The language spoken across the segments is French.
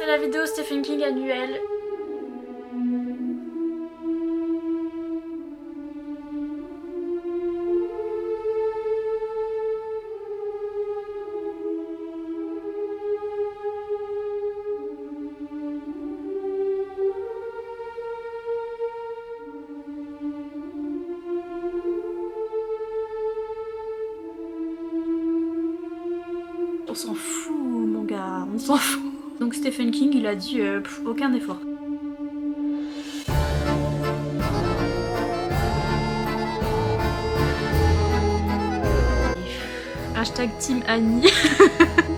C'est la vidéo Stephen King annuelle. On s'en fout mon gars, on s'en fout. Donc Stephen King il a dit aucun effort. Hashtag Team Annie.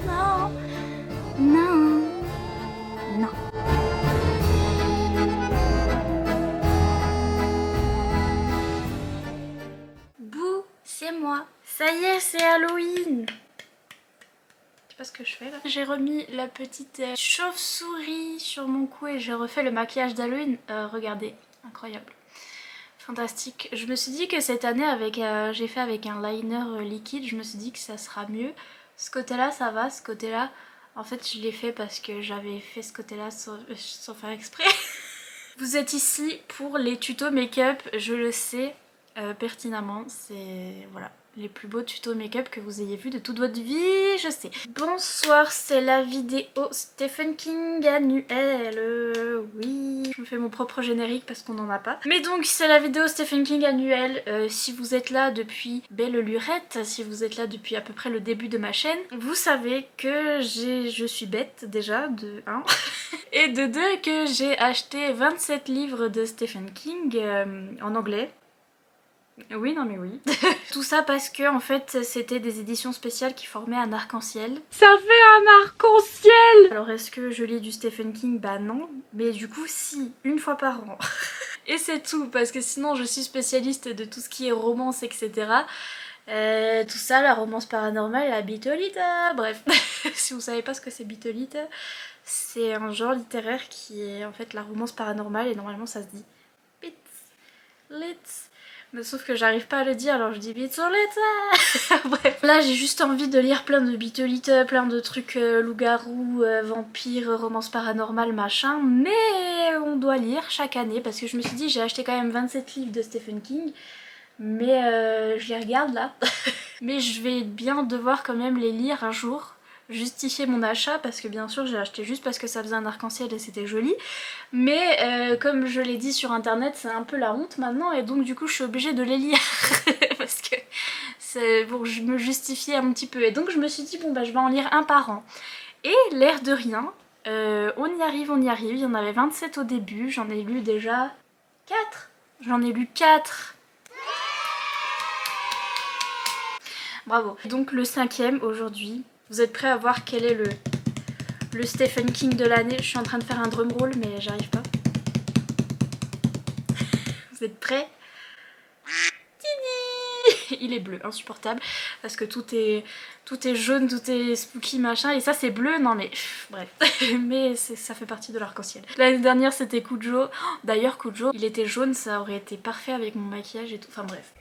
Non, non, non. Bouh, c'est moi. Ça y est, c'est Halloween. Je sais pas ce que je fais là. J'ai remis la petite chauve-souris sur mon cou et j'ai refait le maquillage d'Halloween. Regardez, incroyable. Fantastique. Je me suis dit que cette année avec j'ai fait avec un liner liquide, je me suis dit que ça sera mieux. Ce côté là ça va, ce côté là en fait je l'ai fait parce que j'avais fait ce côté là sans faire exprès. Vous êtes ici pour les tutos make-up, je le sais pertinemment, c'est voilà les plus beaux tutos make-up que vous ayez vu de toute votre vie, je sais. Bonsoir, c'est la vidéo Stephen King annuelle, oui. Je me fais mon propre générique parce qu'on n'en a pas. Mais donc c'est la vidéo Stephen King annuelle, si vous êtes là depuis belle lurette, si vous êtes là depuis à peu près le début de ma chaîne, vous savez que je suis bête déjà, de 1, et de 2 que j'ai acheté 27 livres de Stephen King en anglais. Oui, non mais oui. Tout ça parce que en fait c'était des éditions spéciales qui formaient un arc-en-ciel. Ça fait un arc-en-ciel! Alors est-ce que je lis du Stephen King? Bah non. Mais du coup si, une fois par an. Et c'est tout, parce que sinon je suis spécialiste de tout ce qui est romance, etc. Tout ça, la romance paranormale, la bitolita, bref. Si vous savez pas ce que c'est bitolita, c'est un genre littéraire qui est en fait la romance paranormale et normalement ça se dit bitolita. Mais sauf que j'arrive pas à le dire alors je dis bitolita. Bref, là j'ai juste envie de lire plein de bitolita, plein de trucs loup-garou, vampire, romance paranormale, machin. Mais on doit lire chaque année parce que je me suis dit j'ai acheté quand même 27 livres de Stephen King. Mais je les regarde là. Mais je vais bien devoir quand même les lire un jour. Justifier mon achat parce que bien sûr j'ai acheté juste parce que ça faisait un arc-en-ciel et c'était joli. Mais comme je l'ai dit sur internet c'est un peu la honte maintenant et donc du coup je suis obligée de les lire. Parce que c'est pour me justifier un petit peu. Et donc je me suis dit bon bah je vais en lire un par an. Et l'air de rien, on y arrive, on y arrive. Il y en avait 27 au début, j'en ai lu déjà 4. J'en ai lu 4. Bravo. Donc le 5e aujourd'hui. Vous êtes prêts à voir quel est le Stephen King de l'année? Je suis en train de faire un drum roll mais j'arrive pas. Vous êtes prêts? Il est bleu, insupportable, parce que tout est jaune, tout est spooky machin, et ça c'est bleu, non mais bref, mais ça fait partie de l'arc-en-ciel. L'année dernière c'était Kujo, d'ailleurs Kujo, il était jaune, ça aurait été parfait avec mon maquillage et tout, enfin bref.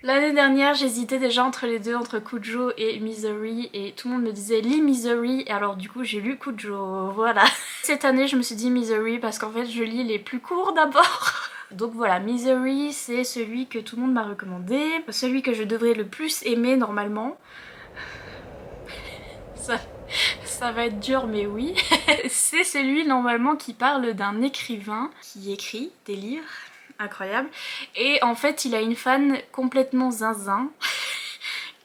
L'année dernière j'hésitais déjà entre les deux, entre Kujo et Misery, et tout le monde me disait lis Misery, et alors du coup j'ai lu Kujo, voilà. Cette année je me suis dit Misery parce qu'en fait je lis les plus courts d'abord. Donc voilà, Misery c'est celui que tout le monde m'a recommandé, celui que je devrais le plus aimer normalement. Ça va être dur mais oui. C'est celui normalement qui parle d'un écrivain qui écrit des livres. Incroyable. Et en fait il a une fan complètement zinzin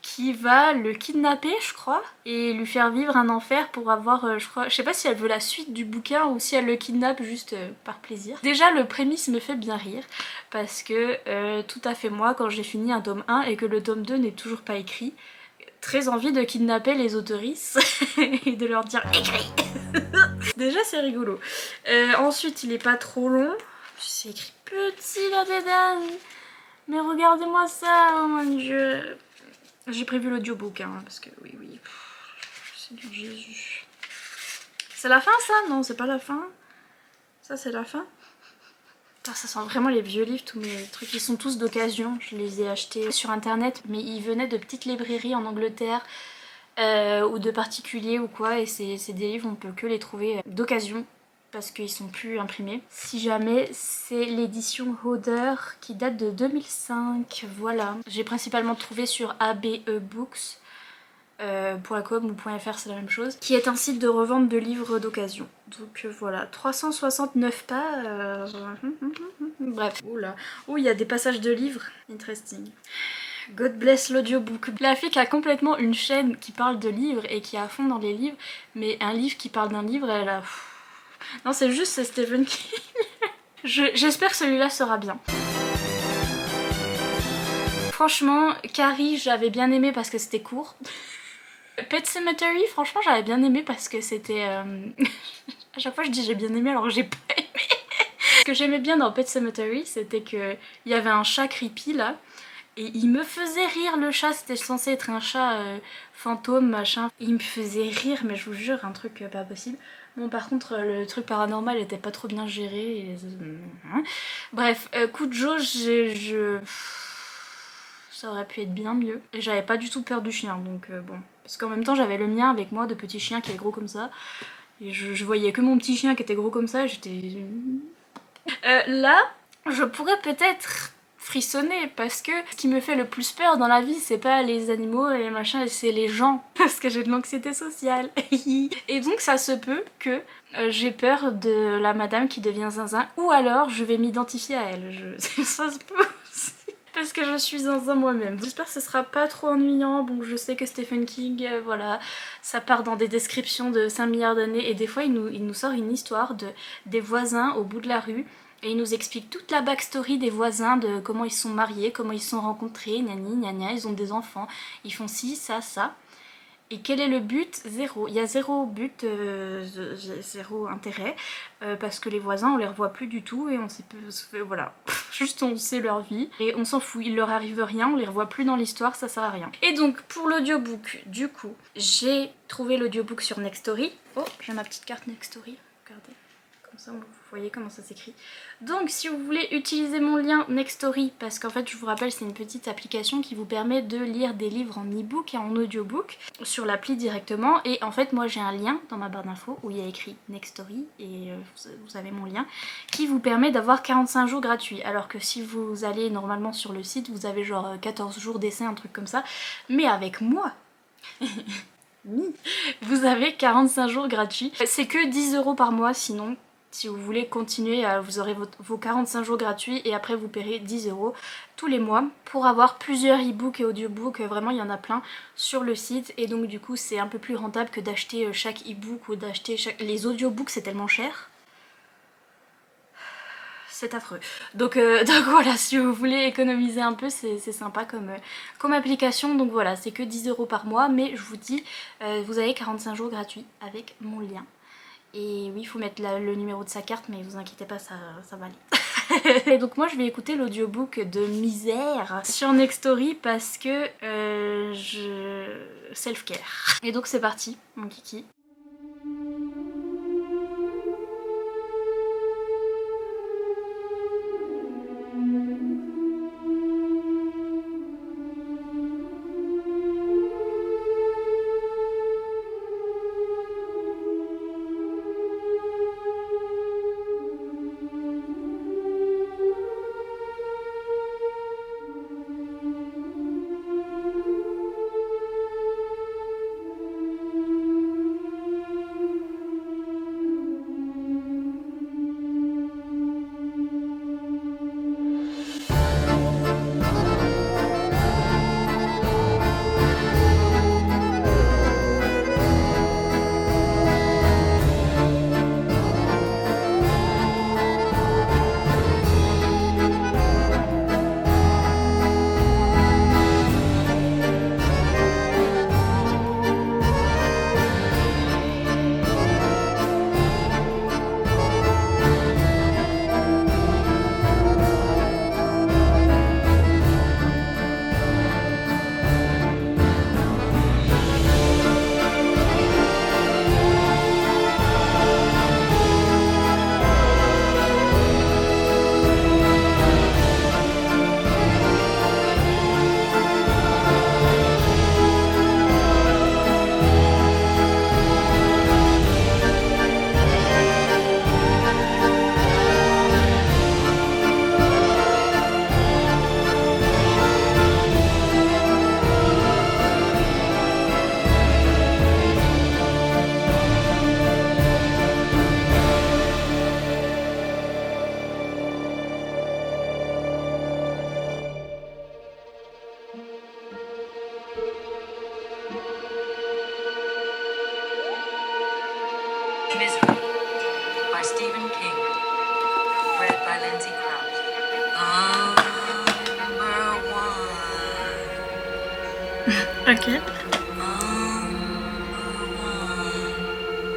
qui va le kidnapper je crois et lui faire vivre un enfer pour avoir je sais pas si elle veut la suite du bouquin ou si elle le kidnappe juste par plaisir. Déjà le prémisse me fait bien rire parce que tout à fait moi quand j'ai fini un tome 1 et que le tome 2 n'est toujours pas écrit, très envie de kidnapper les autrices et de leur dire écrit. Déjà c'est rigolo. Ensuite il est pas trop long. C'est écrit petit la dédane. Mais regardez-moi ça, oh mon dieu. J'ai prévu l'audiobook hein, parce que oui. Seigneur Jésus. C'est la fin ça? Non c'est pas la fin. Ça c'est la fin. Putain, ça sent vraiment les vieux livres, tous mes trucs. Ils sont tous d'occasion. Je les ai achetés sur internet mais ils venaient de petites librairies en Angleterre. ou de particuliers ou quoi, et c'est des livres on peut que les trouver d'occasion parce qu'ils sont plus imprimés. Si jamais, c'est l'édition Hodder qui date de 2005, voilà. J'ai principalement trouvé sur ABEbooks. .com ou .fr, c'est la même chose, qui est un site de revente de livres d'occasion. Donc voilà, 369 pas. Bref, oula. Oh, il y a des passages de livres. Interesting. God bless l'audiobook. La fille qui a complètement une chaîne qui parle de livres et qui est à fond dans les livres, mais un livre qui parle d'un livre, elle a... Non, c'est juste, c'est Stephen King. J'espère que celui-là sera bien. Franchement, Carrie, j'avais bien aimé parce que c'était court. Pet Sematary, franchement, j'avais bien aimé parce que c'était... À chaque fois, je dis j'ai bien aimé alors que j'ai pas aimé. Ce que j'aimais bien dans Pet Sematary, c'était qu'il y avait un chat creepy là. Et il me faisait rire, le chat, c'était censé être un chat fantôme, machin. Et il me faisait rire, mais je vous jure, un truc pas possible. Bon, par contre, le truc paranormal était pas trop bien géré. Et... Bref, coup de jauge, ça aurait pu être bien mieux. Et j'avais pas du tout peur du chien, donc bon. Parce qu'en même temps, j'avais le mien avec moi, de petit chien qui est gros comme ça. Et je voyais que mon petit chien qui était gros comme ça, j'étais... là, je pourrais peut-être frissonner parce que ce qui me fait le plus peur dans la vie, c'est pas les animaux et les machins, c'est les gens. Parce que j'ai de l'anxiété sociale. Et donc ça se peut que j'ai peur de la madame qui devient zinzin, ou alors je vais m'identifier à elle. Ça se peut aussi. Parce que je suis zinzin moi-même. J'espère que ce sera pas trop ennuyant. Bon, je sais que Stephen King, voilà, ça part dans des descriptions de 5 milliards d'années. Et des fois, il nous sort une histoire des voisins au bout de la rue. Et il nous explique toute la backstory des voisins, de comment ils se sont mariés, comment ils se sont rencontrés, gna gna, ils ont des enfants, ils font ci, ça, ça. Et quel est le but? Zéro. Il y a zéro but, zéro intérêt, parce que les voisins on les revoit plus du tout et on sait peu, voilà, juste on sait leur vie et on s'en fout, il leur arrive rien, on les revoit plus dans l'histoire, ça sert à rien. Et donc pour l'audiobook, du coup, j'ai trouvé l'audiobook sur Nextory. Oh, j'ai ma petite carte Nextory, regardez. Comme ça, vous voyez comment ça s'écrit. Donc si vous voulez utiliser mon lien Nextory, parce qu'en fait je vous rappelle c'est une petite application qui vous permet de lire des livres en e-book et en audiobook sur l'appli directement, et en fait moi j'ai un lien dans ma barre d'infos où il y a écrit Nextory et vous avez mon lien qui vous permet d'avoir 45 jours gratuits, alors que si vous allez normalement sur le site vous avez genre 14 jours d'essai, un truc comme ça, mais avec moi vous avez 45 jours gratuits. C'est que 10 € par mois sinon. Si vous voulez continuer, vous aurez vos 45 jours gratuits et après vous paierez 10 € tous les mois pour avoir plusieurs e-books et audiobooks. Vraiment il y en a plein sur le site et donc du coup c'est un peu plus rentable que d'acheter chaque e-book ou d'acheter chaque... Les audiobooks c'est tellement cher. C'est affreux. Donc voilà, si vous voulez économiser un peu, c'est sympa comme application. Donc voilà, c'est que 10 € par mois, mais je vous dis, vous avez 45 jours gratuits avec mon lien. Et oui, il faut mettre le numéro de sa carte, mais vous inquiétez pas, ça va aller. Et donc moi je vais écouter l'audiobook de Misère sur Nextory parce que self-care. Et donc c'est parti, mon kiki. Ok.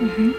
Mhm.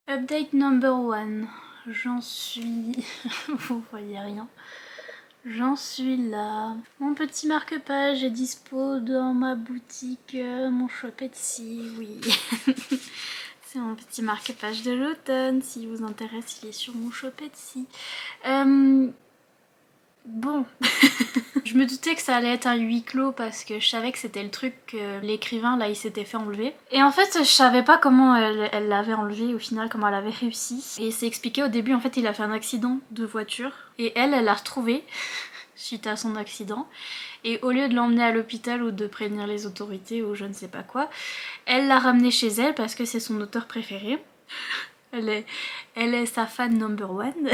Update number one. J'en suis... Vous voyez rien. J'en suis là. Mon petit marque-page est dispo dans ma boutique, mon shop Etsy, oui. C'est mon petit marque-page de l'automne. S'il vous intéresse, il est sur mon shop Etsy. Bon, je me doutais que ça allait être un huis clos parce que je savais que c'était le truc que l'écrivain là il s'était fait enlever. Et en fait je savais pas comment elle l'avait enlevé au final, comment elle avait réussi. Et c'est expliqué au début, en fait il a fait un accident de voiture et elle l'a retrouvé suite à son accident. Et au lieu de l'emmener à l'hôpital ou de prévenir les autorités ou je ne sais pas quoi, elle l'a ramené chez elle parce que c'est son auteur préféré. Elle est sa fan number one.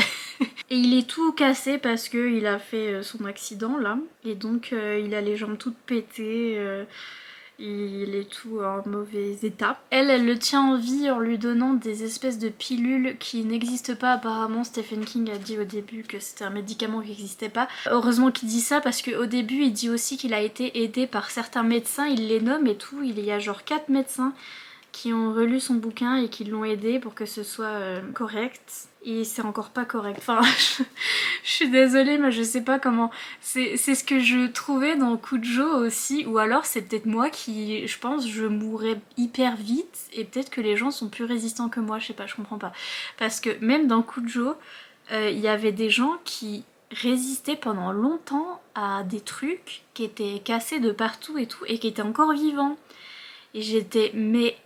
Et il est tout cassé parce qu'il a fait son accident là. Et donc il a les jambes toutes pétées. Il est tout en mauvais état. Elle le tient en vie en lui donnant des espèces de pilules qui n'existent pas apparemment. Stephen King a dit au début que c'était un médicament qui n'existait pas. Heureusement qu'il dit ça parce qu'au début il dit aussi qu'il a été aidé par certains médecins. Il les nomme et tout. Il y a genre 4 médecins qui ont relu son bouquin et qui l'ont aidé pour que ce soit correct. Et c'est encore pas correct. Enfin, je suis désolée, mais je sais pas comment... C'est ce que je trouvais dans Kujo aussi, ou alors c'est peut-être moi qui, je pense, je mourrais hyper vite, et peut-être que les gens sont plus résistants que moi, je sais pas, je comprends pas. Parce que même dans Kujo, il y avait des gens qui résistaient pendant longtemps à des trucs qui étaient cassés de partout et tout, et qui étaient encore vivants. Et j'étais... mais...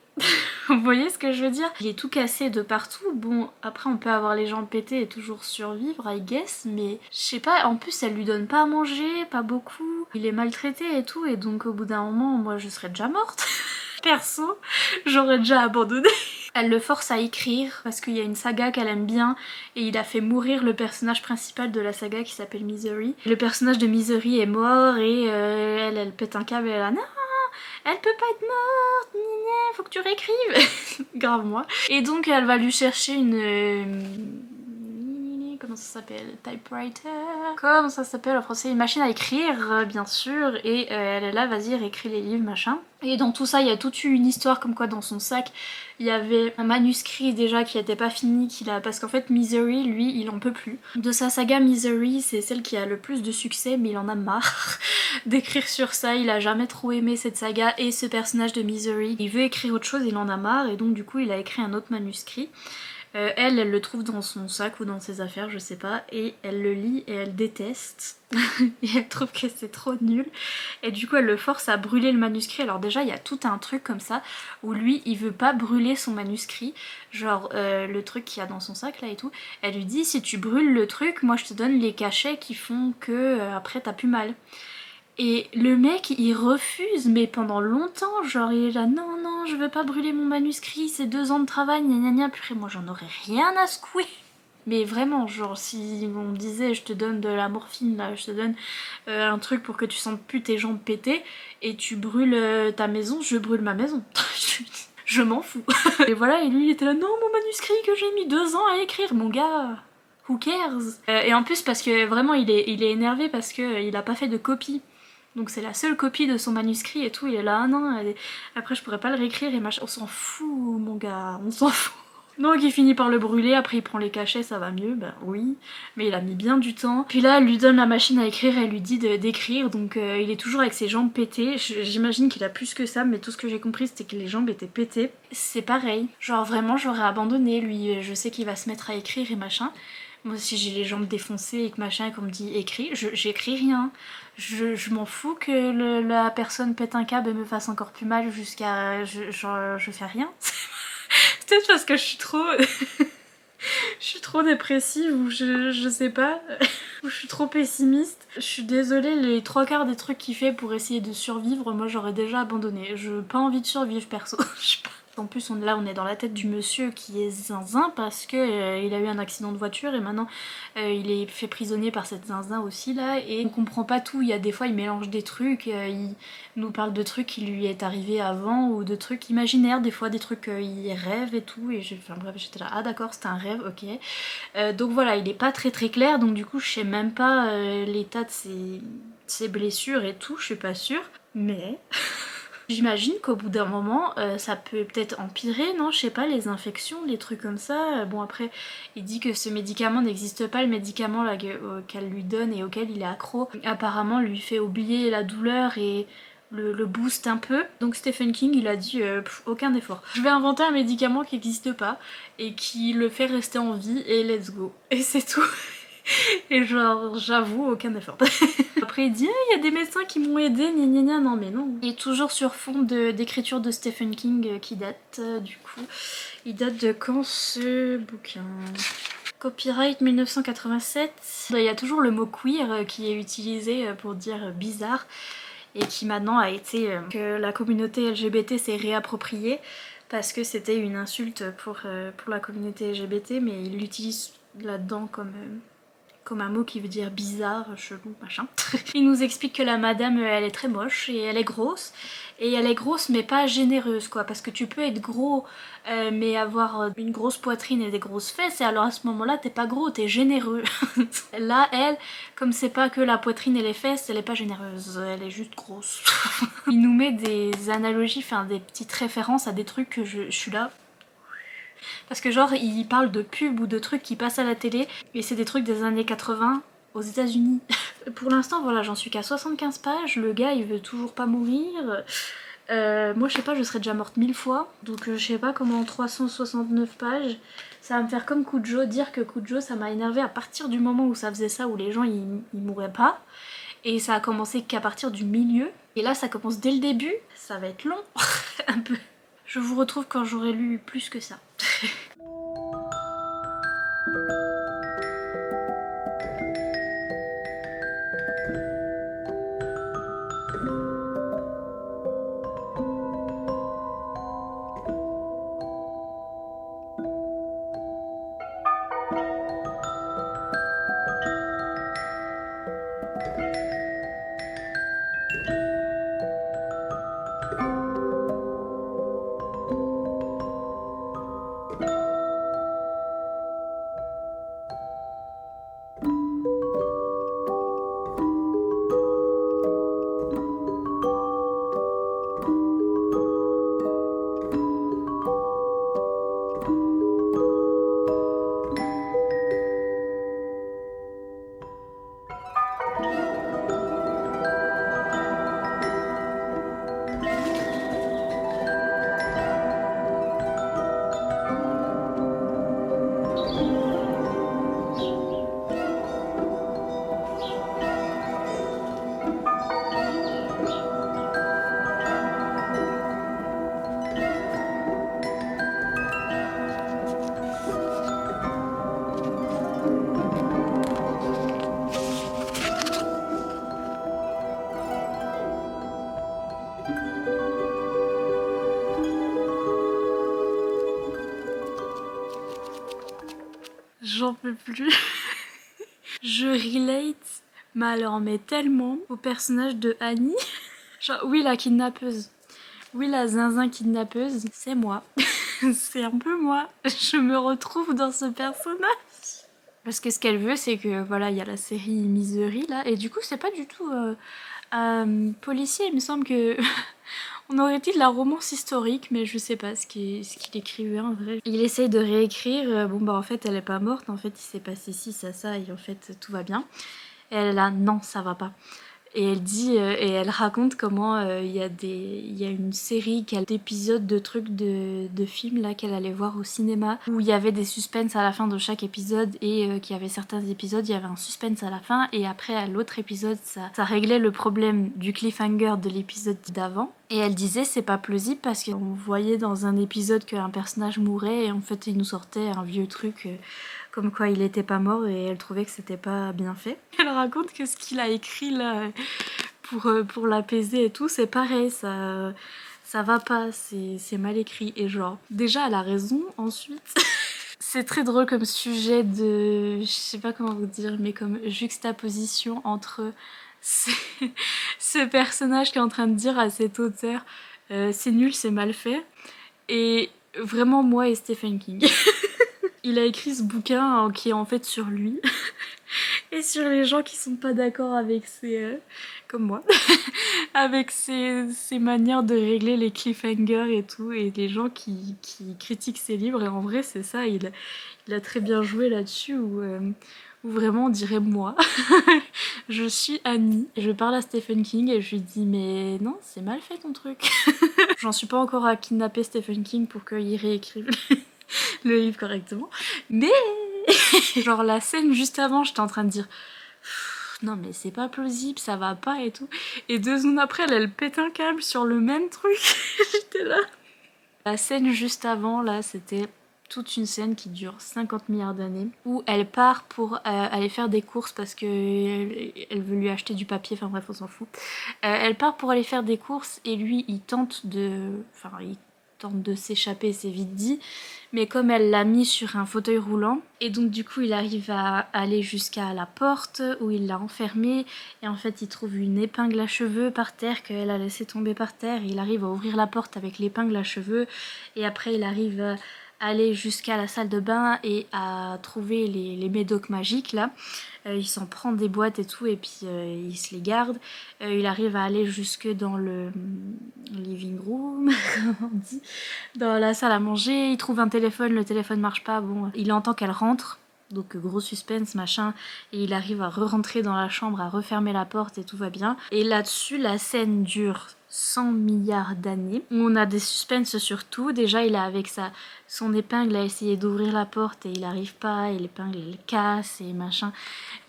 Vous voyez ce que je veux dire? Il est tout cassé de partout. Bon, après on peut avoir les jambes pétées et toujours survivre, I guess, mais je sais pas, en plus elle lui donne pas à manger, pas beaucoup. Il est maltraité et tout, et donc au bout d'un moment, moi je serais déjà morte. Perso, j'aurais déjà abandonné. Elle le force à écrire parce qu'il y a une saga qu'elle aime bien et il a fait mourir le personnage principal de la saga qui s'appelle Misery. Le personnage de Misery est mort et elle pète un câble et elle a non, elle peut pas être morte, Nina, faut que tu réécrives. Grave moi. Et donc elle va lui chercher une... comment ça s'appelle? Typewriter? Comment ça s'appelle en français? Une machine à écrire, bien sûr. Et elle est là, vas-y, réécris les livres, machin. Et dans tout ça, il y a toute une histoire comme quoi dans son sac, il y avait un manuscrit déjà qui n'était pas fini, parce qu'en fait Misery, lui, il en peut plus. De sa saga Misery, c'est celle qui a le plus de succès, mais il en a marre d'écrire sur ça. Il a jamais trop aimé cette saga et ce personnage de Misery. Il veut écrire autre chose, il en a marre, et donc du coup il a écrit un autre manuscrit. Elle le trouve dans son sac ou dans ses affaires, je sais pas, et elle le lit et elle déteste. Et elle trouve que c'est trop nul. Et du coup elle le force à brûler le manuscrit. Alors déjà il y a tout un truc comme ça où lui il veut pas brûler son manuscrit. Genre le truc qu'il y a dans son sac là et tout. Elle lui dit si tu brûles le truc, moi je te donne les cachets qui font que après t'as plus mal. Et le mec il refuse, mais pendant longtemps, genre il est là non non je veux pas brûler mon manuscrit, c'est 2 ans de travail, gna gna gna, purée moi j'en aurais rien à secouer. Mais vraiment, genre si on me disait je te donne de la morphine là, je te donne un truc pour que tu sentes plus tes jambes pétées et tu brûles ta maison, je brûle ma maison. Je m'en fous. Et voilà, et lui il était là non mon manuscrit que j'ai mis 2 ans à écrire, mon gars. Who cares? Et en plus parce que vraiment il est énervé parce que il a pas fait de copie. Donc c'est la seule copie de son manuscrit et tout, il est là, ah non, après je pourrais pas le réécrire et machin, on s'en fout mon gars, on s'en fout. Donc il finit par le brûler, après il prend les cachets, ça va mieux, ben oui, mais il a mis bien du temps. Puis là elle lui donne la machine à écrire, elle lui dit d'écrire, donc il est toujours avec ses jambes pétées. J'imagine qu'il a plus que ça, mais tout ce que j'ai compris c'était que les jambes étaient pétées. C'est pareil, genre vraiment j'aurais abandonné, lui je sais qu'il va se mettre à écrire et machin. Moi si j'ai les jambes défoncées et que machin et qu'on me dit écris, j'écris rien. Je m'en fous que la personne pète un câble et me fasse encore plus mal jusqu'à... je fais rien. Peut-être parce que je suis trop... je suis trop dépressive ou je sais pas, ou je suis trop pessimiste. Je suis désolée, les 3/4 des trucs qu'il fait pour essayer de survivre, moi j'aurais déjà abandonné. Je pas envie de survivre perso. Je sais pas. En plus là on est dans la tête du monsieur qui est zinzin parce que il a eu un accident de voiture et maintenant il est fait prisonnier par cette zinzin aussi là et on comprend pas tout. Il y a des fois il mélange des trucs, il nous parle de trucs qui lui est arrivé avant ou de trucs imaginaires, des fois des trucs il rêve et tout et enfin bref j'étais là ah d'accord c'était un rêve ok. Donc voilà il est pas très clair donc du coup je sais même pas l'état de ses blessures et tout, je suis pas sûre mais... J'imagine qu'au bout d'un moment, ça peut peut-être empirer, non? Je sais pas, les infections, les trucs comme ça. Bon après, il dit que ce médicament n'existe pas, le médicament là, qu'elle lui donne et auquel il est accro. Apparemment lui fait oublier la douleur et le booste un peu. Donc Stephen King il a dit aucun effort. Je vais inventer un médicament qui n'existe pas et qui le fait rester en vie et let's go. Et c'est tout. Et genre j'avoue aucun effort. Après il dit il y a des médecins qui m'ont aidé, gna gna gna, non mais non. Il est toujours sur fond d'écriture de Stephen King qui date du coup. Il date de quand ce bouquin? Copyright 1987. Il y a toujours le mot queer qui est utilisé pour dire bizarre et qui maintenant a été que la communauté LGBT s'est réappropriée parce que c'était une insulte pour la communauté LGBT mais il l'utilise là-dedans comme un mot qui veut dire bizarre, chelou, machin. Il nous explique que la madame elle est très moche et elle est grosse. Et elle est grosse mais pas généreuse quoi, parce que tu peux être gros mais avoir une grosse poitrine et des grosses fesses et alors à ce moment là t'es pas gros, t'es généreux. Là elle, comme c'est pas que la poitrine et les fesses, elle est pas généreuse, elle est juste grosse. Il nous met des analogies, enfin des petites références à des trucs que je suis là... Parce que genre il parle de pubs ou de trucs qui passent à la télé et c'est des trucs des années 80 aux États-Unis. Pour l'instant voilà j'en suis qu'à 75 pages, le gars il veut toujours pas mourir. Moi je sais pas, je serais déjà morte 1000 fois donc je sais pas comment en 369 pages ça va me faire comme Kujo, dire que Kujo ça m'a énervé à partir du moment où ça faisait ça, où les gens ils mouraient pas et ça a commencé qu'à partir du milieu et là ça commence dès le début, ça va être long un peu. Je vous retrouve quand j'aurai lu plus que ça. J'en peux plus. Je relate, mais alors mais tellement au personnage de Annie. Genre oui la kidnappeuse. Oui la zinzin kidnappeuse, c'est moi. C'est un peu moi. Je me retrouve dans ce personnage. Parce que ce qu'elle veut c'est que voilà il y a la série Misery là et du coup c'est pas du tout policier, il me semble que On aurait dit de la romance historique, mais je sais pas ce qu'il écrivait en vrai. Il essaye de réécrire, bon bah en fait elle est pas morte, en fait il s'est passé ci, ça, et en fait tout va bien. Et elle est là, non ça va pas. Et elle dit, et elle raconte comment il y a une série d'épisodes de trucs de films là qu'elle allait voir au cinéma où il y avait des suspens à la fin de chaque épisode et qu'il y avait certains épisodes, il y avait un suspense à la fin et après à l'autre épisode ça réglait le problème du cliffhanger de l'épisode d'avant. Et elle disait c'est pas plausible parce qu'on voyait dans un épisode qu'un personnage mourait et en fait il nous sortait un vieux truc comme quoi il était pas mort et elle trouvait que c'était pas bien fait. Elle raconte que ce qu'il a écrit là pour l'apaiser et tout, c'est pareil, ça va pas, c'est mal écrit. Et genre, déjà elle a raison, ensuite... C'est très drôle comme sujet de... Je sais pas comment vous dire, mais comme juxtaposition entre ce personnage qui est en train de dire à cet auteur c'est nul, c'est mal fait, et vraiment moi et Stephen King. Il a écrit ce bouquin qui est en fait sur lui et sur les gens qui sont pas d'accord avec comme moi, avec ses manières de régler les cliffhangers et tout, et les gens qui critiquent ses livres. Et en vrai c'est ça, il a très bien joué là-dessus où vraiment on dirait moi. Je suis Annie, je parle à Stephen King et je lui dis mais non c'est mal fait ton truc. J'en suis pas encore à kidnapper Stephen King pour qu'il réécrive le livre correctement, mais genre la scène juste avant j'étais en train de dire non mais c'est pas plausible, ça va pas et tout, et 2 secondes après elle pète un câble sur le même truc. J'étais là. La scène juste avant là c'était toute une scène qui dure 50 milliards d'années où elle part pour aller faire des courses parce que elle veut lui acheter du papier, enfin bref on s'en fout. Elle part pour aller faire des courses et lui il tente de s'échapper, c'est vite dit, mais comme elle l'a mis sur un fauteuil roulant, et donc du coup il arrive à aller jusqu'à la porte où il l'a enfermée, et en fait il trouve une épingle à cheveux par terre qu'elle a laissé tomber par terre, et il arrive à ouvrir la porte avec l'épingle à cheveux, et après il arrive à aller jusqu'à la salle de bain et à trouver les médocs magiques là. Il s'en prend des boîtes et tout et puis il se les garde. Il arrive à aller jusque dans le living room, on dit, dans la salle à manger. Il trouve un téléphone, le téléphone marche pas. Bon, il entend qu'elle rentre. Donc gros suspense, machin, et il arrive à re-rentrer dans la chambre, à refermer la porte et tout va bien. Et là-dessus, la scène dure 100 milliards d'années. On a des suspens sur tout. Déjà, il a avec son épingle à essayer d'ouvrir la porte et il arrive pas, et l'épingle elle casse et machin.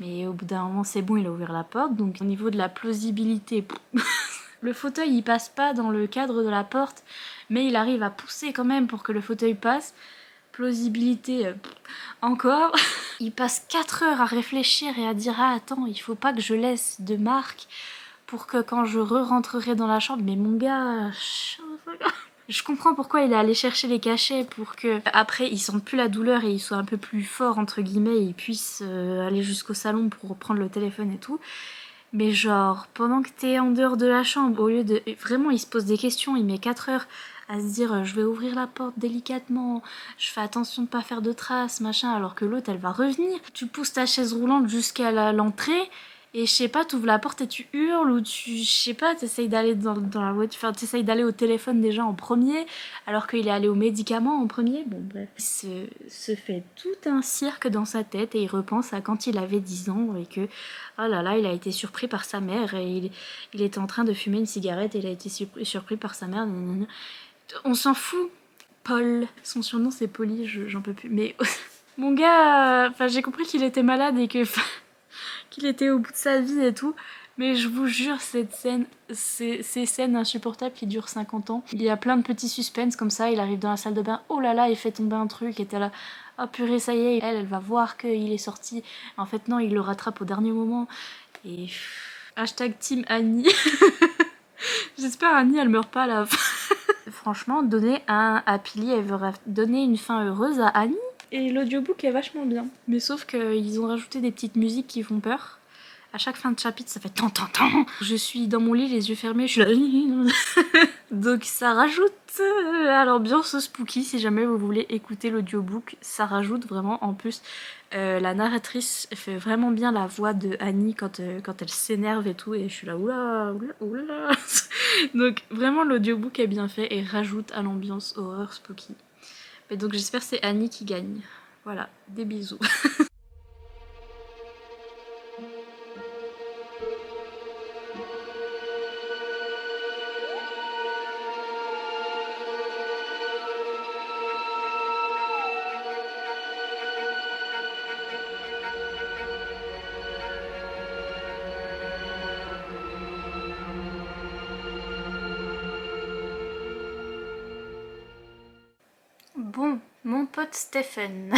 Mais au bout d'un moment, c'est bon, il a ouvert la porte. Donc au niveau de la plausibilité, le fauteuil il passe pas dans le cadre de la porte, mais il arrive à pousser quand même pour que le fauteuil passe. Plausibilité, encore. Il passe 4 heures à réfléchir et à dire ah attends, il faut pas que je laisse de marque pour que quand je re-rentrerai dans la chambre, mais mon gars, je comprends pourquoi il est allé chercher les cachets pour que après il sente plus la douleur et il soit un peu plus fort entre guillemets et il puisse aller jusqu'au salon pour reprendre le téléphone et tout. Mais genre, pendant que t'es en dehors de la chambre, au lieu de... Vraiment, il se pose des questions, il met 4 heures à se dire je vais ouvrir la porte délicatement, je fais attention de pas faire de traces, machin, alors que l'autre, elle va revenir. Tu pousses ta chaise roulante jusqu'à l'entrée, et je sais pas, t'ouvres la porte et tu hurles, ou je sais pas, t'essayes d'aller dans la voiture, enfin, t'essayes d'aller au téléphone déjà en premier, alors qu'il est allé aux médicaments en premier. Bon, bref. Il se fait tout un cirque dans sa tête, et il repense à quand il avait 10 ans, et que, oh là là, il a été surpris par sa mère, et il était en train de fumer une cigarette, et il a été surpris par sa mère. On s'en fout. Paul, son surnom c'est Polly, j'en peux plus. Mais mon gars, enfin j'ai compris qu'il était malade et que qu'il était au bout de sa vie et tout. Mais je vous jure, cette scène, ces scènes insupportables qui durent 50 ans. Il y a plein de petits suspens comme ça, il arrive dans la salle de bain, oh là là, il fait tomber un truc, et t'es là, oh purée, ça y est, elle va voir qu'il est sorti. En fait non, il le rattrape au dernier moment. Et... Hashtag Team Annie. J'espère Annie, elle meurt pas à la fin. Franchement, donner un Happy Ever After, donner une fin heureuse à Annie. Et l'audiobook est vachement bien. Mais sauf qu'ils ont rajouté des petites musiques qui font peur. À chaque fin de chapitre, ça fait tant tant tant. Je suis dans mon lit, les yeux fermés, je suis là. Donc ça rajoute à l'ambiance spooky si jamais vous voulez écouter l'audiobook. Ça rajoute vraiment en plus. La narratrice fait vraiment bien la voix de Annie quand elle s'énerve et tout. Et je suis là, oula, oula, oula. Donc vraiment l'audiobook est bien fait et rajoute à l'ambiance horreur spooky. Et donc j'espère que c'est Annie qui gagne. Voilà, des bisous. Bon, mon pote Stephen.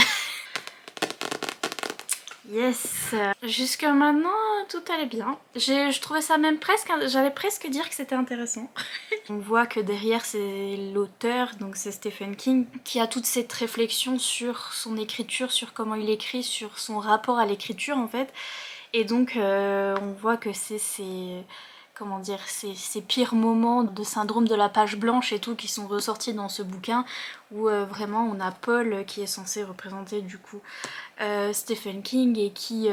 Yes. Jusqu'à maintenant, tout allait bien. Je trouvais ça même presque, j'allais presque dire que c'était intéressant. On voit que derrière c'est l'auteur, donc c'est Stephen King, qui a toute cette réflexion sur son écriture, sur comment il écrit, sur son rapport à l'écriture en fait. Et donc on voit que c'est comment dire, ces pires moments de syndrome de la page blanche et tout qui sont ressortis dans ce bouquin où vraiment on a Paul qui est censé représenter du coup Stephen King et qui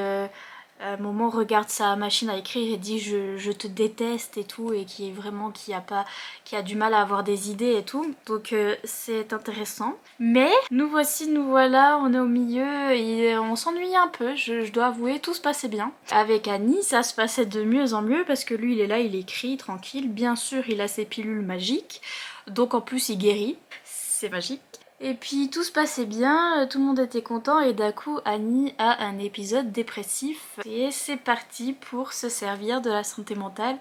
à un moment regarde sa machine à écrire et dit je te déteste et tout, et qui est vraiment qui a du mal à avoir des idées et tout, donc c'est intéressant. Mais nous voici, nous voilà, on est au milieu et on s'ennuie un peu, je dois avouer, tout se passait bien. Avec Annie ça se passait de mieux en mieux parce que lui il est là, il écrit tranquille, bien sûr il a ses pilules magiques, donc en plus il guérit, c'est magique. Et puis tout se passait bien, tout le monde était content et d'un coup Annie a un épisode dépressif et c'est parti pour se servir de la santé mentale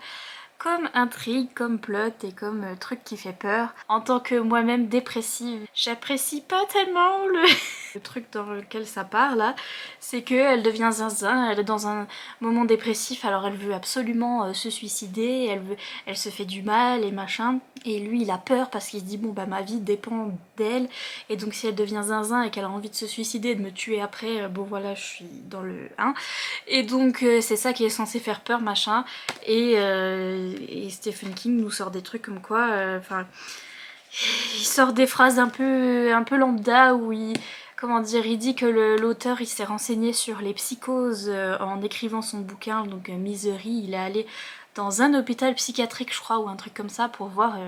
comme intrigue, comme plot et comme truc qui fait peur. En tant que moi-même dépressive, j'apprécie pas tellement le truc dans lequel ça part là, c'est qu'elle devient zinzin, elle est dans un moment dépressif, alors elle veut absolument se suicider, elle se fait du mal et machin, et lui il a peur parce qu'il se dit bon bah ma vie dépend d'elle, et donc si elle devient zinzin et qu'elle a envie de se suicider et de me tuer après, bon voilà je suis dans le 1, et donc c'est ça qui est censé faire peur machin, et Stephen King nous sort des trucs comme quoi, enfin, il sort des phrases un peu lambda où il, comment dire, il dit que l'auteur il s'est renseigné sur les psychoses en écrivant son bouquin, donc Misery, il est allé dans un hôpital psychiatrique je crois ou un truc comme ça pour voir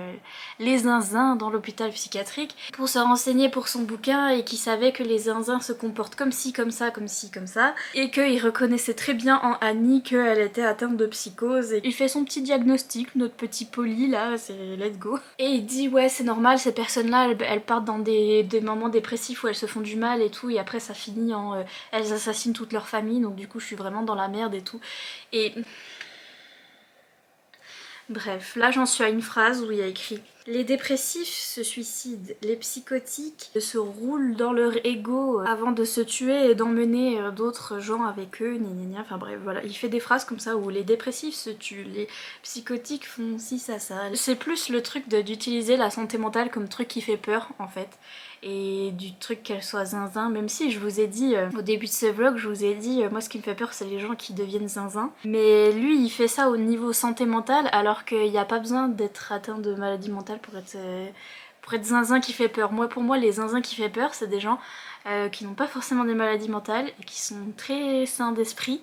les zinzins dans l'hôpital psychiatrique pour se renseigner pour son bouquin, et qui savait que les zinzins se comportent comme ci, comme ça, comme ci, comme ça, et qu'il reconnaissait très bien en Annie qu'elle était atteinte de psychose, et il fait son petit diagnostic, notre petit poli là, c'est let's go, et il dit ouais c'est normal, ces personnes là elles partent dans des moments dépressifs où elles se font du mal et tout, et après ça finit en elles assassinent toute leur famille, donc du coup je suis vraiment dans la merde et tout, et bref, là j'en suis à une phrase où il y a écrit « Les dépressifs se suicident, les psychotiques se roulent dans leur ego avant de se tuer et d'emmener d'autres gens avec eux, gna gna gna ». Enfin bref, voilà, il fait des phrases comme ça où les dépressifs se tuent, les psychotiques font ci, ça. C'est plus le truc d'utiliser la santé mentale comme truc qui fait peur en fait. Et du truc qu'elle soit zinzin, même si je vous ai dit au début de ce vlog, je vous ai dit moi ce qui me fait peur c'est les gens qui deviennent zinzin, mais lui il fait ça au niveau santé mentale alors qu'il n'y a pas besoin d'être atteint de maladie mentale pour être zinzin qui fait peur. Pour moi les zinzins qui fait peur c'est des gens qui n'ont pas forcément des maladies mentales et qui sont très sains d'esprit,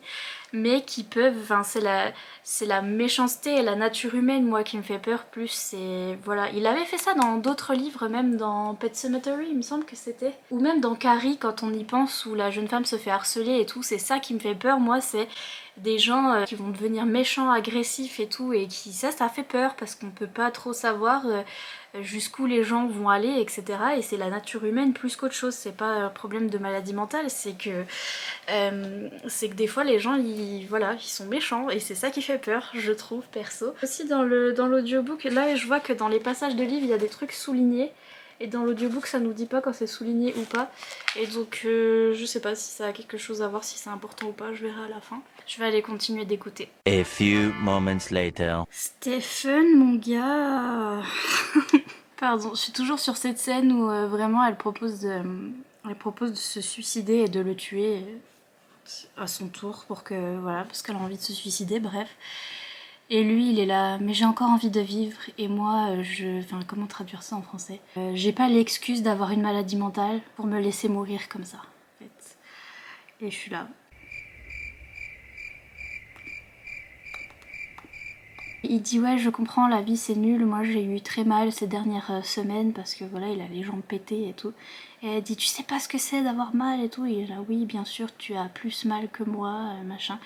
mais qui peuvent, enfin c'est la méchanceté et la nature humaine moi qui me fait peur plus, c'est voilà, il avait fait ça dans d'autres livres, même dans Pet Sematary il me semble que c'était, ou même dans Carrie quand on y pense, où la jeune femme se fait harceler et tout, c'est ça qui me fait peur moi, c'est des gens qui vont devenir méchants, agressifs et tout, et qui ça fait peur parce qu'on peut pas trop savoir jusqu'où les gens vont aller, etc. Et c'est la nature humaine plus qu'autre chose, c'est pas un problème de maladie mentale, c'est que des fois les gens voilà, ils sont méchants et c'est ça qui fait peur, je trouve perso. Aussi dans l'audiobook, là je vois que dans les passages de livres il y a des trucs soulignés, et dans l'audiobook ça nous dit pas quand c'est souligné ou pas, et donc je sais pas si ça a quelque chose à voir, si c'est important ou pas, je verrai à la fin. Je vais aller continuer d'écouter. A few moments later. Stephen, mon gars. Pardon, je suis toujours sur cette scène où vraiment elle propose de se suicider et de le tuer à son tour pour que voilà, parce qu'elle a envie de se suicider, bref. Et lui il est là, mais j'ai encore envie de vivre, et moi enfin comment traduire ça en français, j'ai pas l'excuse d'avoir une maladie mentale pour me laisser mourir comme ça en fait. Et je suis là. Il dit ouais je comprends, la vie c'est nul, moi j'ai eu très mal ces dernières semaines parce que voilà il a les jambes pétées et tout. Et elle dit tu sais pas ce que c'est d'avoir mal et tout. Et il est là oui bien sûr tu as plus mal que moi machin.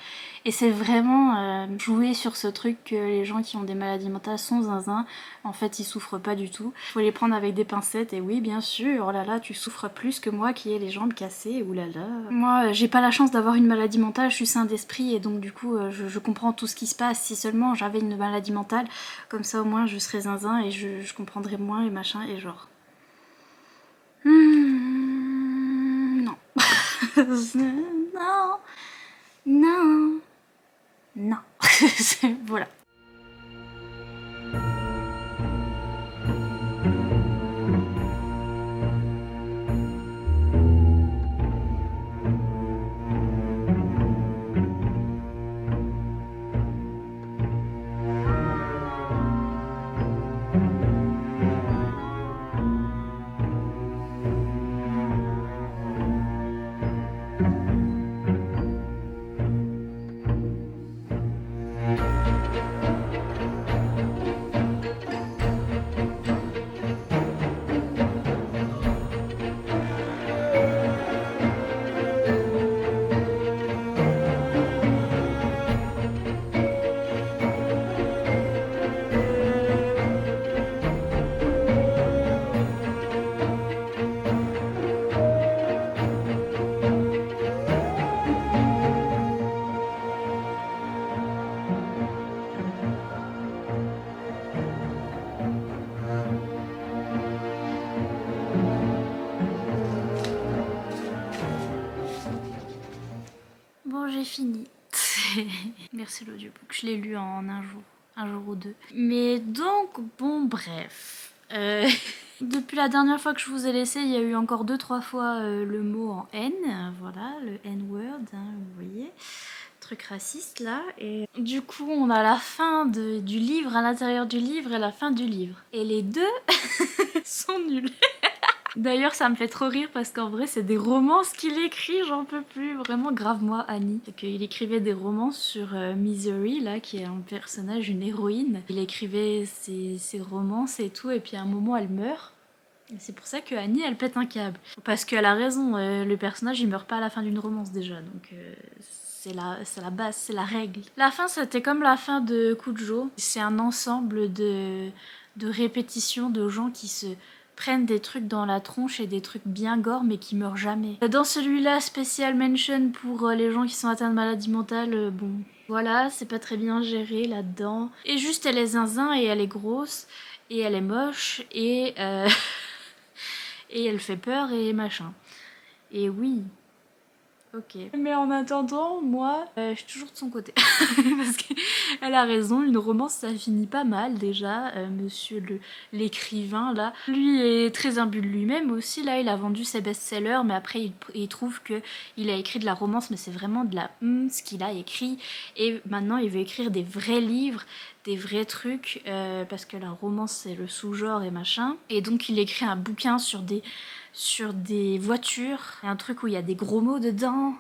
Et c'est vraiment jouer sur ce truc que les gens qui ont des maladies mentales sont zinzin. En fait ils souffrent pas du tout. Faut les prendre avec des pincettes et oui bien sûr, oh là là tu souffres plus que moi qui ai les jambes cassées, oulala. Moi j'ai pas la chance d'avoir une maladie mentale, je suis sain d'esprit et donc du coup je comprends tout ce qui se passe. Si seulement j'avais une maladie mentale, comme ça au moins je serais zinzin et je comprendrais moins et machin et genre... non. non. Non. Non. Voilà. Bon, j'ai fini. Merci l'audiobook, je l'ai lu en un jour ou deux. Mais donc, bon, bref. Depuis la dernière fois que je vous ai laissé, il y a eu encore 2-3 fois le mot en N. Voilà, le N-word, hein, vous voyez. Truc raciste là. Et du coup, on a la fin du livre à l'intérieur du livre et la fin du livre. Et les deux sont nuls. D'ailleurs ça me fait trop rire parce qu'en vrai c'est des romances qu'il écrit, j'en peux plus, vraiment grave moi Annie. C'est qu'il écrivait des romances sur Misery là qui est un personnage, une héroïne. Il écrivait ses romances et tout et puis à un moment elle meurt. Et c'est pour ça que Annie elle pète un câble. Parce qu'elle a raison, le personnage il meurt pas à la fin d'une romance déjà donc... c'est la base, c'est la règle. La fin, c'était comme la fin de Kujo. C'est un ensemble de répétitions de gens qui se prennent des trucs dans la tronche et des trucs bien gore mais qui meurent jamais. Dans celui-là, spécial mention pour les gens qui sont atteints de maladie mentale, bon... Voilà, c'est pas très bien géré là-dedans. Et juste, elle est zinzin et elle est grosse et elle est moche et... et elle fait peur et machin. Et oui... Ok. Mais en attendant, moi, je suis toujours de son côté. Parce qu'elle a raison, une romance ça finit pas mal déjà. Monsieur l'écrivain là, lui est très imbu de lui-même aussi. Là, il a vendu ses best-sellers, mais après il trouve que il a écrit de la romance, mais c'est vraiment de la ce qu'il a écrit. Et maintenant, il veut écrire des vrais livres, des vrais trucs, parce que la romance c'est le sous-genre et machin. Et donc, il écrit un bouquin sur des voitures, un truc où il y a des gros mots dedans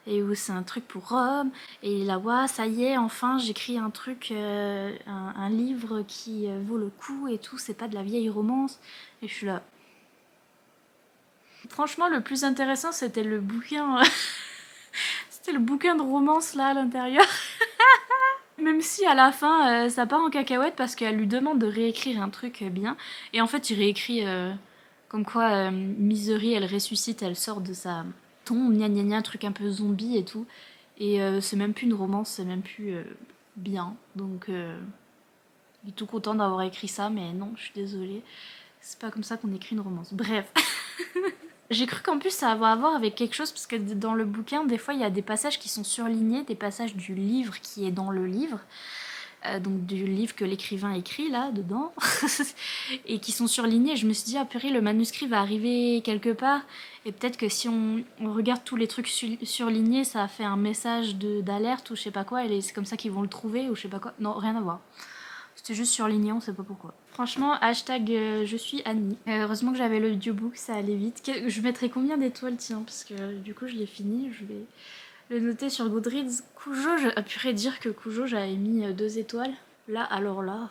et où c'est un truc pour hommes et là ouais ça y est enfin j'écris un truc un livre qui vaut le coup et tout, c'est pas de la vieille romance et je suis là. Franchement le plus intéressant c'était le bouquin c'était le bouquin de romance là à l'intérieur. Même si à la fin ça part en cacahuète parce qu'elle lui demande de réécrire un truc bien et en fait il réécrit comme quoi Misery elle ressuscite, elle sort de sa tombe, gna gna gna, truc un peu zombie et tout. Et c'est même plus une romance, c'est même plus bien. Donc il est tout content d'avoir écrit ça, mais non, je suis désolée. C'est pas comme ça qu'on écrit une romance. Bref. J'ai cru qu'en plus ça va avoir avec quelque chose, parce que dans le bouquin, des fois il y a des passages qui sont surlignés, des passages du livre qui est dans le livre. Donc du livre que l'écrivain écrit là dedans et qui sont surlignés. Je me suis dit ah purée, le manuscrit va arriver quelque part et peut-être que si on regarde tous les trucs surlignés ça a fait un message d'alerte ou je sais pas quoi et c'est comme ça qu'ils vont le trouver ou je sais pas quoi. Non, rien à voir, c'était juste surligné, on sait pas pourquoi. Franchement, hashtag je suis Annie. Heureusement que j'avais l'audiobook, ça allait vite. Je mettrais combien d'étoiles, tiens, parce que du coup je l'ai fini, je vais le noter sur Goodreads. Kujo, je purée dire que Kujo j'avais mis 2 étoiles. Là, alors là...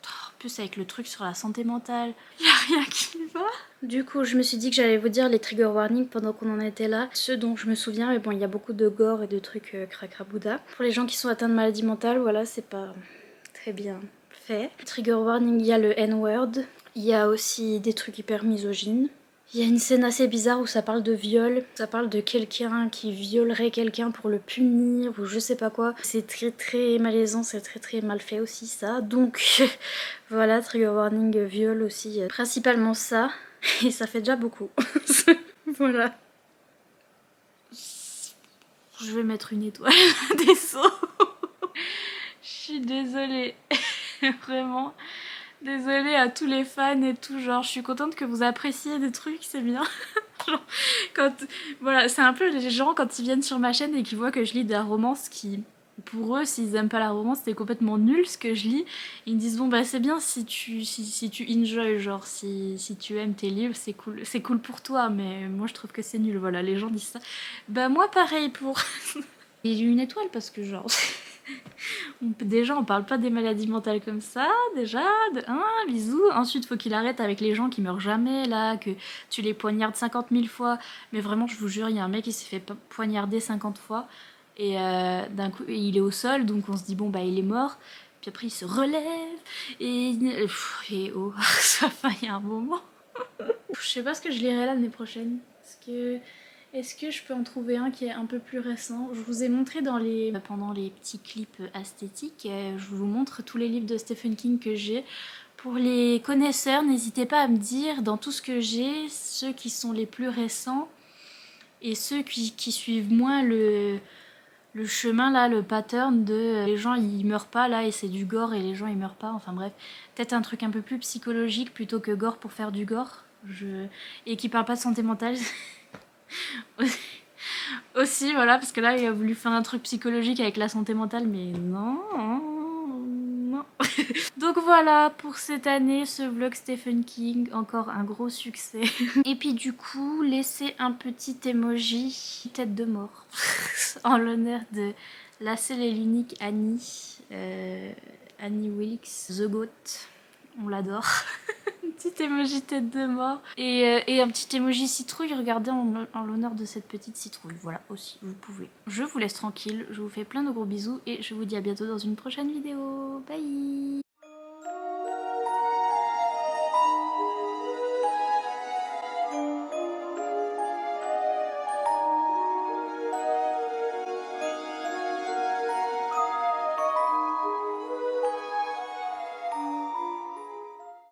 En plus avec le truc sur la santé mentale, il n'y a rien qui va. Du coup je me suis dit que j'allais vous dire les trigger warnings pendant qu'on en était là. Ceux dont je me souviens, mais bon il y a beaucoup de gore et de trucs cracrabouda. Pour les gens qui sont atteints de maladie mentale, voilà c'est pas très bien fait. Trigger warning, il y a le N-word. Il y a aussi des trucs hyper misogynes. Il y a une scène assez bizarre où ça parle de viol, ça parle de quelqu'un qui violerait quelqu'un pour le punir ou je sais pas quoi. C'est très très malaisant, c'est très très mal fait aussi ça. Donc voilà, trigger warning viol aussi, principalement ça. Et ça fait déjà beaucoup. Voilà. Je vais mettre une étoile des sauts. Je suis désolée, vraiment. Désolée à tous les fans et tout, genre je suis contente que vous appréciez des trucs, c'est bien. Genre, quand, voilà, c'est un peu les gens quand ils viennent sur ma chaîne et qu'ils voient que je lis des romances qui, pour eux, s'ils aiment pas la romance, c'est complètement nul ce que je lis. Ils me disent bon bah c'est bien si tu enjoy, genre si tu aimes tes livres, c'est cool pour toi, mais moi je trouve que c'est nul, voilà, les gens disent ça. Bah moi pareil pour... Il y a eu une étoile parce que genre... Déjà on parle pas des maladies mentales comme ça, déjà, de un, bisous. Ensuite faut qu'il arrête avec les gens qui meurent jamais là, que tu les poignardes 50 000 fois. Mais vraiment je vous jure, il y a un mec qui s'est fait poignarder 50 fois. Et d'un coup il est au sol, donc on se dit bon bah il est mort. Puis après il se relève et oh, ça va, il y a un moment. Je sais pas ce que je lirai l'année prochaine. Est-ce que je peux en trouver un qui est un peu plus récent? Je vous ai montré pendant les petits clips esthétiques, je vous montre tous les livres de Stephen King que j'ai. Pour les connaisseurs, n'hésitez pas à me dire dans tout ce que j'ai, ceux qui sont les plus récents et ceux qui suivent moins le chemin là, le pattern de les gens ils meurent pas là et c'est du gore et les gens ils meurent pas, enfin bref. Peut-être un truc un peu plus psychologique plutôt que gore pour faire du gore. Et qui parle pas de santé mentale. Aussi, voilà, parce que là, il a voulu faire un truc psychologique avec la santé mentale, mais non, non. Donc voilà, pour cette année, ce vlog Stephen King, encore un gros succès. Et puis du coup, laissez un petit emoji tête de mort, en l'honneur de la seule et l'unique Annie, Annie Wilkes, The Goat, on l'adore. Petit emoji tête de mort et un petit emoji citrouille, regardez en l'honneur de cette petite citrouille, voilà aussi vous pouvez. Je vous laisse tranquille, je vous fais plein de gros bisous et je vous dis à bientôt dans une prochaine vidéo, bye.